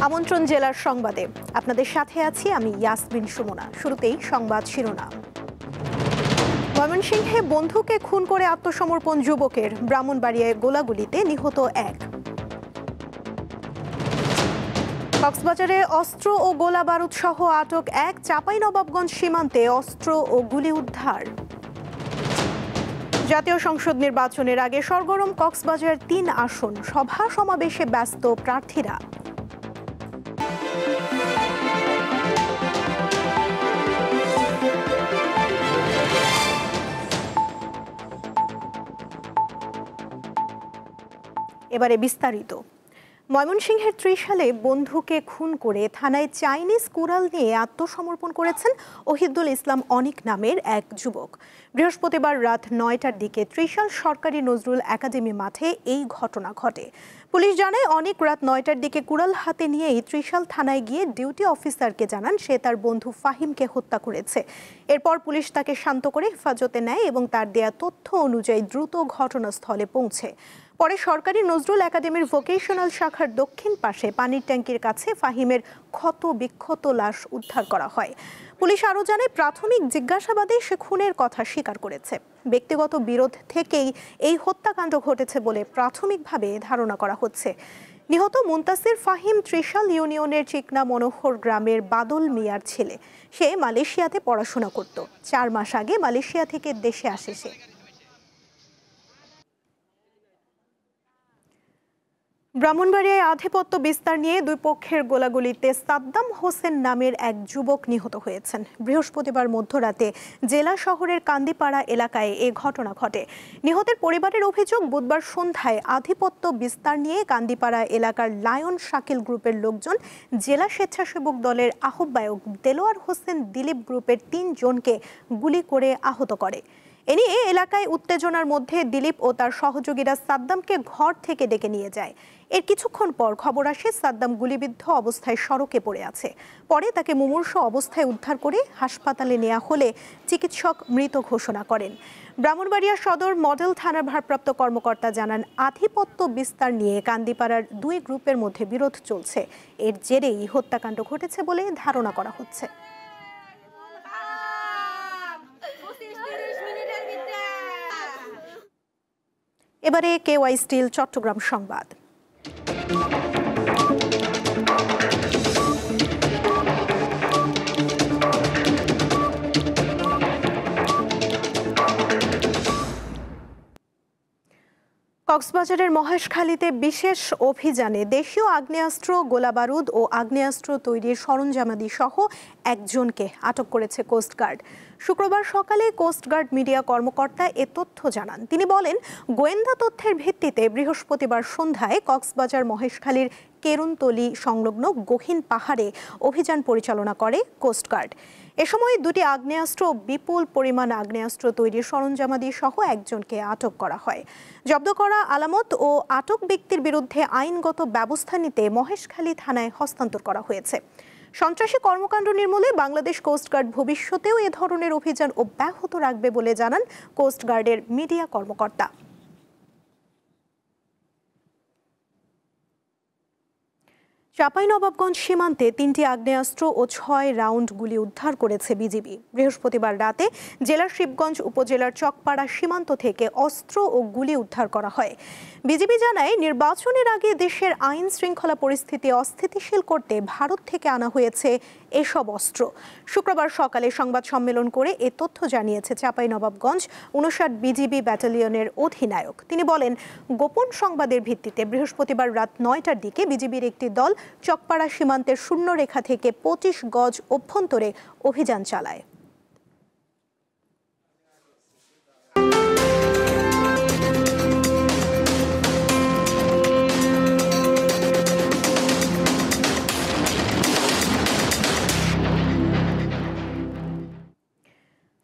আমন্ত্রণ জেলার সংবাদে আপনাদের সাথে আছি আমি ইয়াসমিন সুমনা। শুরুতেই সংবাদ শিরোনাম। ময়মনসিংহে বন্ধুকে খুন করে আত্মসমর্পণ যুবকের, ব্রাহ্মণবাড়িয়ায় গোলাগুলিতে নিহত এক। কক্সবাজারে অস্ত্র ও গোলা বারুদ সহ আটক এক, চাঁপাইনবাবগঞ্জ সীমান্তে অস্ত্র ও গুলি উদ্ধার। জাতীয় সংসদ নির্বাচনের আগে সরগরম কক্সবাজার ৩ আসন, সভা সমাবেশে ব্যস্ত প্রার্থীরা। এবারে বিস্তারিত। ময়মনসিংহের ত্রিশালে বন্ধুকে খুন করে থানায় চাইনিজ কুড়াল নিয়ে আত্মসমর্পণ করেছেন ওহিদুল ইসলাম অনিক নামের এক যুবক। বৃহস্পতিবার রাত ৯টার দিকে ত্রিশাল সরকারি নজরুল একাডেমি মাঠে এই ঘটনা ঘটে। পুলিশ জানায় অনিক রাত ৯টার দিকে কুড়াল হাতে নিয়েই ত্রিশাল থানায় গিয়ে ডিউটি অফিসারকে জানান সে তার বন্ধু ফাহিমকে হত্যা করেছে। এরপর পুলিশ তাকে শান্ত করে হেফাজতে নেয় এবং তার দেয়া তথ্য অনুযায়ী দ্রুত ঘটনাস্থলে পৌঁছে। পরে সরকারি নজরুল একাডেমির ভোকেশনাল শাখার দক্ষিণ পাশে পানির ট্যাঙ্কির কাছে ফাহিমের ক্ষত বিক্ষত লাশ উদ্ধার করা হয়। পুলিশ আরও জানায় প্রাথমিক জিজ্ঞাসাবাদে সে খুনের কথা স্বীকার করেছে। ব্যক্তিগত বিরোধ থেকেই এই হত্যাকাণ্ড ঘটেছে বলে প্রাথমিকভাবে ধারণা করা হচ্ছে। নিহত মুন্তাসির ফাহিম ত্রিশাল ইউনিয়নের চিকনা মনোহর গ্রামের বাদল মিয়ার ছেলে। সে মালয়েশিয়াতে পড়াশোনা করত। ৪ মাস আগে মালয়েশিয়া থেকে দেশে আসে সে। ব্রাহ্মণবাড়িয়ায় আধিপত্য বিস্তার নিয়ে দুই পক্ষের গোলাগুলিতে সাদ্দাম হোসেন নামের এক যুবক নিহত হয়েছেন। বৃহস্পতিবার মধ্যরাতে জেলা শহরের কান্দিপাড়া এলাকায় এ ঘটনা ঘটে। নিহতের পরিবারের অভিযোগ, বুধবার সন্ধ্যায় আধিপত্য বিস্তার নিয়ে কান্দিপাড়া এলাকার লায়ন শাকিল গ্রুপের লোকজন জেলা স্বেচ্ছাসেবক দলের আহ্বায়ক দেলোয়ার হোসেন দিলীপ গ্রুপের ৩ জনকে গুলি করে আহত করে। এ নিয়ে এলাকায় উত্তেজনার মধ্যে দিলীপ ও তার সহযোগীরা সাদ্দামকে ঘর থেকে ডেকে নিয়ে যায়। এর কিছুক্ষণ পর খবর আসে সাদ্দাম গুলিবিদ্ধ অবস্থায় সড়কে পড়ে আছে। পরে তাকে মুমূর্ষু অবস্থায় উদ্ধার করে হাসপাতালে নেওয়া হলে চিকিৎসক মৃত ঘোষণা করেন। ব্রাহ্মণবাড়িয়া সদর মডেল থানার ভারপ্রাপ্ত কর্মকর্তা জানান, আধিপত্য বিস্তার নিয়ে কান্দিপাড়ার দুই গ্রুপের মধ্যে বিরোধ চলছে। এর জেরেই হত্যাকাণ্ড ঘটেছে বলে ধারণা করা হচ্ছে। এবারে কেওয়াই স্টিল চট্টগ্রাম সংবাদ। কক্সবাজারের মহেশখালীতে বিশেষ অভিযানে দেশীয় আগ্নেয়াস্ত্র, গোলাবারুদ ও আগ্নেয়াস্ত্র তৈরির সরঞ্জামাদি সহ একজনকে আটক করেছে কোস্টগার্ড। শুক্রবার সকালে কোস্টগার্ড মিডিয়া কর্মকর্তা এ তথ্য জানান। তিনি বলেন, গোয়েন্দা তথ্যের ভিত্তিতে বৃহস্পতিবার সন্ধ্যায় কক্সবাজার মহেশখালীর কেরুনতলি সংলগ্ন গহীন পাহাড়ে অভিযান পরিচালনা করে কোস্টগার্ড। এ সময় দুটি আগ্নেয়াস্ত্র ও বিপুল পরিমাণ আগ্নেয়াস্ত্র তৈরির সরঞ্জামাদি সহ একজনকে আটক করা হয়। জব্দ করা আলামত ও আটক ব্যক্তির বিরুদ্ধে আইনগত ব্যবস্থা নিতে মহেশখালী থানায় হস্তান্তর করা হয়েছে। সন্ত্রাসী কর্মকাণ্ড নির্মূলে বাংলাদেশ কোস্টগার্ড ভবিষ্যতেও এ ধরনের অভিযান অব্যাহত রাখবে বলে জানান কোস্টগার্ডের মিডিয়া কর্মকর্তা। চাঁপাইনবাবগঞ্জ সীমান্তে ৩টি আগ্নেয়াস্ত্র ও ৬ রাউন্ড গুলি উদ্ধার করেছে বিজিবি। বৃহস্পতিবার রাতে জেলার শিবগঞ্জ উপজেলার চকপাড়া সীমান্ত থেকে অস্ত্র ও গুলি উদ্ধার করা হয়। বিজিবি জানায়, নির্বাচনের আগে দেশের আইন শৃঙ্খলা পরিস্থিতি অস্থিতিশীল করতে ভারত থেকে আনা হয়েছে এসব অস্ত্র। শুক্রবার সকালে সংবাদ সম্মেলন করে এ তথ্য জানিয়েছে চাঁপাইনবাবগঞ্জ ৫৯ বিজিবি ব্যাটালিয়নের অধিনায়ক। তিনি বলেন, গোপন সংবাদের ভিত্তিতে বৃহস্পতিবার রাত ৯টার দিকে বিজিবির একটি দল চকপাড়া সীমান্তের শূন্যরেখা থেকে ২৫ গজ অভ্যন্তরে অভিযান চালায়।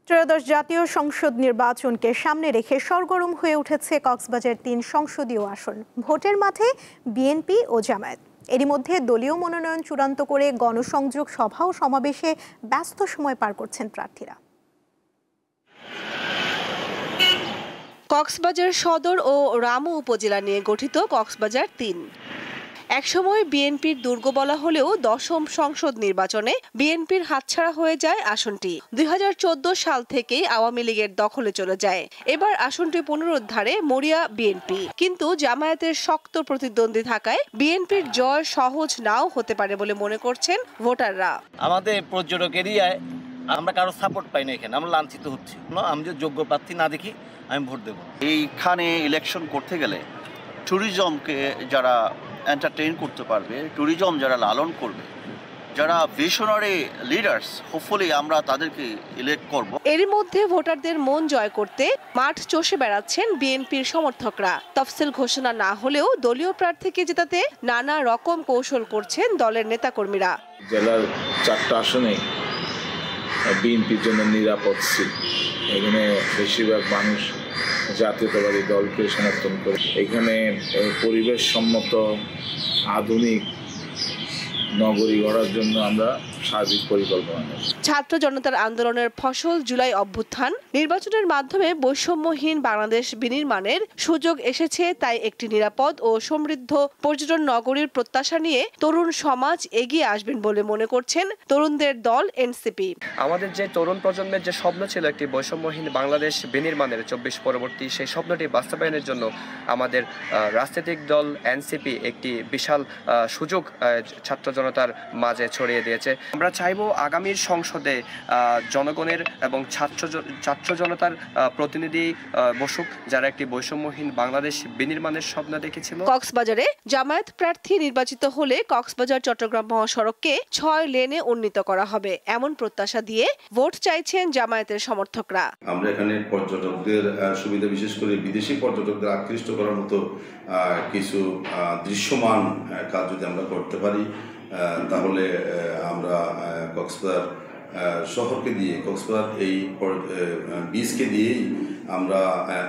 ত্রয়োদশ জাতীয় সংসদ নির্বাচনকে সামনে রেখে সরগরম হয়ে উঠেছে কক্সবাজার ৩ সংসদীয় আসন। ভোটের মাঠে বিএনপি ও জামায়াত। এরই মধ্যে দলীয় মনোনয়ন চূড়ান্ত করে গণসংযোগ সভা ও সমাবেশে ব্যস্ত সময় পার করছেন প্রার্থীরা। কক্সবাজার সদর ও রামু উপজেলা নিয়ে গঠিত কক্সবাজার ৩। একসময় বিএনপির দুর্গ বলা হলেও দশম সংসদ নির্বাচনে বিএনপির হাতছাড়া হয়ে যায় আসনটি। 2014 সাল থেকেই আওয়ামী লীগের দখলে চলে যায়। এবার আসনটি পুনরুদ্ধারে মরিয়া বিএনপি, কিন্তু জামায়াতের শক্ত প্রতিদ্বন্দ্বী থাকায় বিএনপির জয় সহজ নাও হতে পারে বলে মনে করছেন ভোটাররা। আমাদের পর্যটক এরিয়ায় আমরা কারো সাপোর্ট পাই না, এখানে আমরা লাঞ্ছিত হচ্ছি। আমি যদি যোগ্য প্রার্থী না দেখি আমি ভোট দেবো। এইখানে ইলেকশন করতে গেলে ট্যুরিজমকে যারা এন্টারটেইন করতে পারবে, ট্যুরিজম যারা লালন করবে, যারা ভিশনারি লিডার্স, হোপফুলি আমরা তাদেরকে ইলেক্ট করব। এরই মধ্যে ভোটারদের মন জয় করতে মাঠ চষে বেড়াচ্ছেন বিএনপির সমর্থকরা। তফসিল ঘোষণা না হলেও দলীয় প্রার্থীকে জেতাতে নানা রকম কৌশল করছেন দলের নেতাকর্মীরা। জেলার 4টা আসনে বিএনপির জন্য নিরাপদ সিট। এখানে বেশিরভাগ মানুষ জাতীয়তাবাদী দলকে সমর্থন করে। এখানে পরিবেশ সম্মত আধুনিক নগরী গড়ার জন্য আমরা সার্বিক পরিকল্পনা নেব। ছাত্র জনতার আন্দোলনের ফসল জুলাই অভ্যুত্থান, নির্বাচনের মাধ্যমে বৈষম্যহীন বাংলাদেশ বিনির্মাণের সুযোগ এসেছে, তাই একটি নিরাপদ ও সমৃদ্ধ পর্যটন নগরীর প্রত্যাশা নিয়ে তরুণ সমাজ এগিয়ে আসবেন বলে মনে করছেন তরুণদের দল এনসিপি। আমাদের যে তরুণ প্রজন্মের যে স্বপ্ন ছিল একটি বৈষম্যহীন বাংলাদেশ বিনির্মাণের 24 পরবর্তী, সেই স্বপ্নটি বাস্তবায়নের জন্য আমাদের রাজনৈতিক দল এনসিপি একটি বিশাল সুযোগ ছাত্র জনতার মাঝে ছড়িয়ে দিয়েছে। আমরা চাইবো আগামীর সংসদে জনগণের এবং ছাত্র জনতার প্রতিনিধি বসুক, যারা একটি বৈষম্যহীন বাংলাদেশ বিনির্মাণের স্বপ্ন দেখেছিল। কক্সবাজারে জামায়াত প্রার্থী নির্বাচিত হলে কক্সবাজার চট্টগ্রাম মহাসড়ককে 6 লেনে উন্নীত করা হবে, এমন প্রত্যাশা দিয়ে ভোট চাইছেন জামায়াতের সমর্থকরা। আমরা এখানে পর্যটকদের সুবিধা, বিশেষ করে বিদেশি পর্যটকদের আকৃষ্ট করার মতো কিছু দৃশ্যমান কাজ যদি আমরা করতে পারি, তাহলে আমরা কক্সবাজার শহরকে দিয়ে, কক্সবাজার এই বীজকে দিয়েই আমরা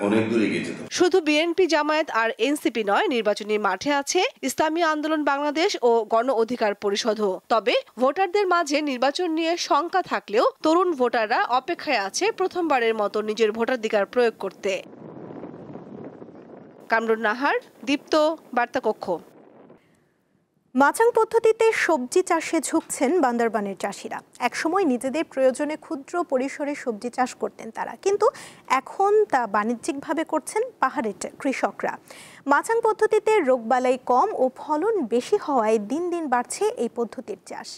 অনেক দূরে এগিয়ে যেতাম। শুধু বিএনপি, জামায়াত আর এনসিপি নয়, নির্বাচনী মাঠে আছে ইসলামী আন্দোলন বাংলাদেশ ও গণ অধিকার পরিষদও। তবে ভোটারদের মাঝে নির্বাচন নিয়ে শঙ্কা থাকলেও তরুণ ভোটাররা অপেক্ষায় আছে প্রথমবারের মতো নিজের ভোটাধিকার প্রয়োগ করতে। কামরুন নাহার, দীপ্ত, বার্তা কক্ষ। মাচাং পদ্ধতিতে সবজি চাষে ঝুঁকছেন বান্দরবানের চাষিরা। একসময় নিজেদের প্রয়োজনে ক্ষুদ্র পরিসরে সবজি চাষ করতেন তারা, কিন্তু এখন তা বাণিজ্যিকভাবে করছেন পাহাড়ের কৃষকরা। মাচাং পদ্ধতিতে রোগবালাই কম ও ফলন বেশি হওয়ায় দিন দিন বাড়ছে এই পদ্ধতির চাষ।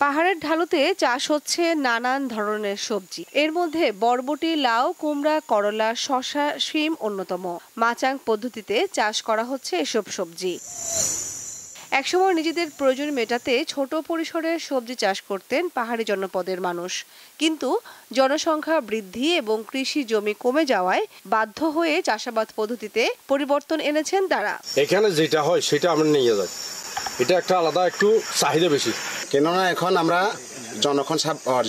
পাহাড়ের ঢালুতে চাষ হচ্ছে নানান ধরনের সবজি। এর মধ্যে বরবটি, লাউ, কুমড়া, করলা, শসা, শিম অন্যতম। মাচাং পদ্ধতিতে চাষ করা হচ্ছে এসব সবজি। একসময় নিজেদের প্রয়োজন মেটাতে ছোট পরিসরে সবজি চাষ করতেন পাহাড়ি জনপদের মানুষ, কিন্তু জনসংখ্যা বৃদ্ধি এবং কৃষি জমি কমে যাওয়ায় বাধ্য হয়ে চাষাবাদ পদ্ধতিতে পরিবর্তন এনেছেন তারা। এখানে যেটা হয় সেটা আমরা নিয়ে যাই, এটা একটা আলাদা একটু চাহিদা বেশি। কেননা এখন আমরা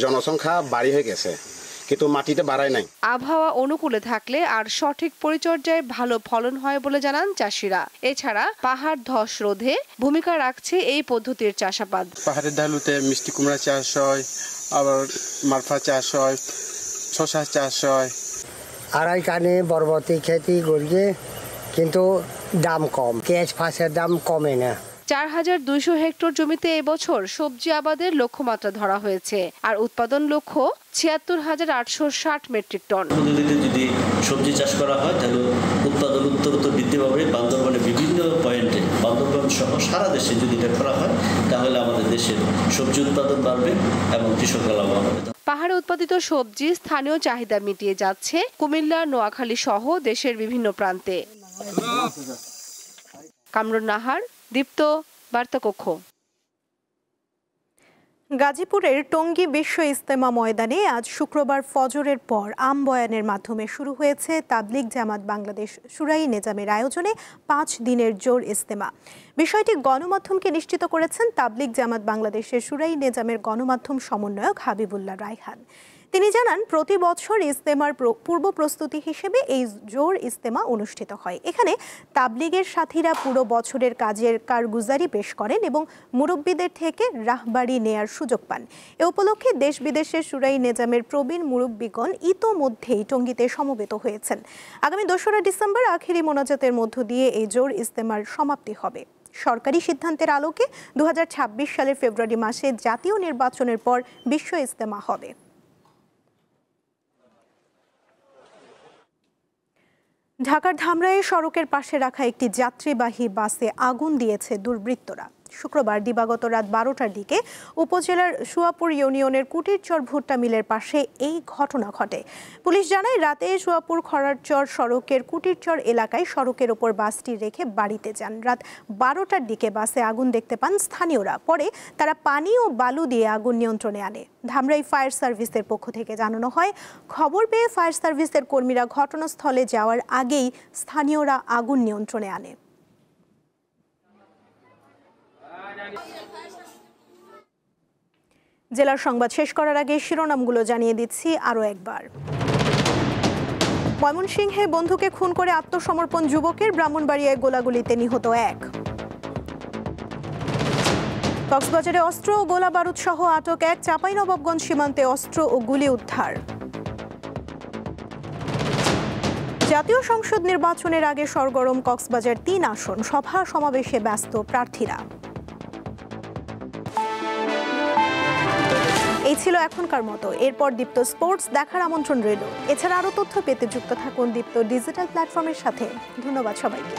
জনসংখ্যা বাড়ি হয়ে গেছে, কিন্তু মাটিতে বাড়ায় নাই। আবহাওয়া অনুকূলে থাকলে আর সঠিক পরিচর্যায় ভালো ফলন হয় বলে জানান চাষিরা। এছাড়া পাহাড় ধস রোধে ভূমিকা রাখছে এই পদ্ধতির চাষাবাদ। পাহাড়ের ঢালুতে মিষ্টি কুমড়া চাষ হয়, আবার মারফা চাষ হয়, শসা চাষ হয়। আড়াই কানে বরবটি খেতি করিয়ে, কিন্তু দাম কম, ক্যাশ ফাঁসের দাম কমে না। 4200 হেক্টর জমিতে এবছর সবজি আবাদের লক্ষ্যমাত্রা ধরা হয়েছে, আর উৎপাদন লক্ষ্য ৭৬,৮৬০ মেট্রিক টন। যদি সবজি চাষ করা হয় তাহলে উৎপাদন উত্তরোত্তর বৃদ্ধি পাবে। বান্দরবানের বিভিন্ন পয়েন্টে, বান্দরবান সহ সারা দেশে যদি এটা করা হয় তাহলে আমাদের দেশের সবজি উৎপাদন বাড়বে এবং কৃষকরা লাভবান হবে। পাহাড়ে উৎপাদিত সবজি স্থানীয় চাহিদা মিটিয়ে যাচ্ছে কুমিল্লা, নোয়াখালী সহ দেশের বিভিন্ন প্রান্তে। কামরুন নাহার, দীপ্ত, বার্তা কক্ষ। গাজীপুরের টঙ্গী বিশ্ব ইজতেমা ময়দানে আজ শুক্রবার ফজরের পর আম বয়ানের মাধ্যমে শুরু হয়েছে তাবলিগ জামাত বাংলাদেশ শুরাই নেজামের আয়োজনে 5 দিনের জোর ইজতেমা। বিষয়টি গণমাধ্যমকে নিশ্চিত করেছেন তাবলিগ জামাত বাংলাদেশের শুরাই নেজামের গণমাধ্যম সমন্বয়ক হাবিবুল্লাহ রায়হান। তিনি জানান, প্রতি বছর ইজতেমার পূর্ব প্রস্তুতি হিসেবে এই জোর ইজতেমা অনুষ্ঠিত হয়। এখানে তাবলিগের সাথীরা পুরো বছরের কাজের কারগুজারি পেশ করেন এবং মুরব্বীদের থেকে রাহবারি নেয়ার সুযোগ পান। এ উপলক্ষে দেশ বিদেশের শুরাই নেজামের প্রবীণ মুরব্বীগণ ইতোমধ্যেই টঙ্গীতে সমবেত হয়েছেন। আগামী 2রা ডিসেম্বর আখেরি মোনাজাতের মধ্য দিয়ে এই জোর ইজতেমার সমাপ্তি হবে। সরকারি সিদ্ধান্তের আলোকে 2026 সালের ফেব্রুয়ারি মাসে জাতীয় নির্বাচনের পর বিশ্ব ইজতেমা হবে। ঢাকার ধামরাইয়ে সড়কের পাশে রাখা একটি যাত্রীবাহী বাসে আগুন দিয়েছে দুর্বৃত্তরা। শুক্রবার দিবাগত রাত 12টার দিকে উপজেলার সুয়াপুর ইউনিয়নের কুটিরচর ভুট্টা মিলের পাশে এই ঘটনা ঘটে। পুলিশ জানায়, রাতে সুয়াপুর খরারচর সড়কের কুটিরচর এলাকায় সড়কের ওপর বাসটি রেখে বাড়িতে যান। রাত 12টার দিকে বাসে আগুন দেখতে পান স্থানীয়রা। পরে তারা পানি ও বালু দিয়ে আগুন নিয়ন্ত্রণে আনে। ধামরাই ফায়ার সার্ভিসের পক্ষ থেকে জানানো হয়, খবর পেয়ে ফায়ার সার্ভিসের কর্মীরা ঘটনাস্থলে যাওয়ার আগেই স্থানীয়রা আগুন নিয়ন্ত্রণে আনে। জেলার সংবাদ শেষ করার আগে শিরোনামগুলো জানিয়ে দিচ্ছি আরও একবার। ময়মনসিংহে বন্ধুকে খুন করে আত্মসমর্পণ যুবকের, ব্রাহ্মণবাড়িয়ায় গোলাগুলিতে নিহত 1। কক্সবাজারে অস্ত্র ও গোলা বারুদ সহ আটক 1, চাঁপাইনবাবগঞ্জ সীমান্তে অস্ত্র ও গুলি উদ্ধার। জাতীয় সংসদ নির্বাচনের আগে সরগরম কক্সবাজার 3 আসন, সভা সমাবেশে ব্যস্ত প্রার্থীরা। এই ছিল এখনকার মতো। এরপর দীপ্ত স্পোর্টস দেখার আমন্ত্রণ রইল। এছাড়া আরও তথ্য পেতে যুক্ত থাকুন দীপ্ত ডিজিটাল প্ল্যাটফর্মের সাথে। ধন্যবাদ সবাইকে।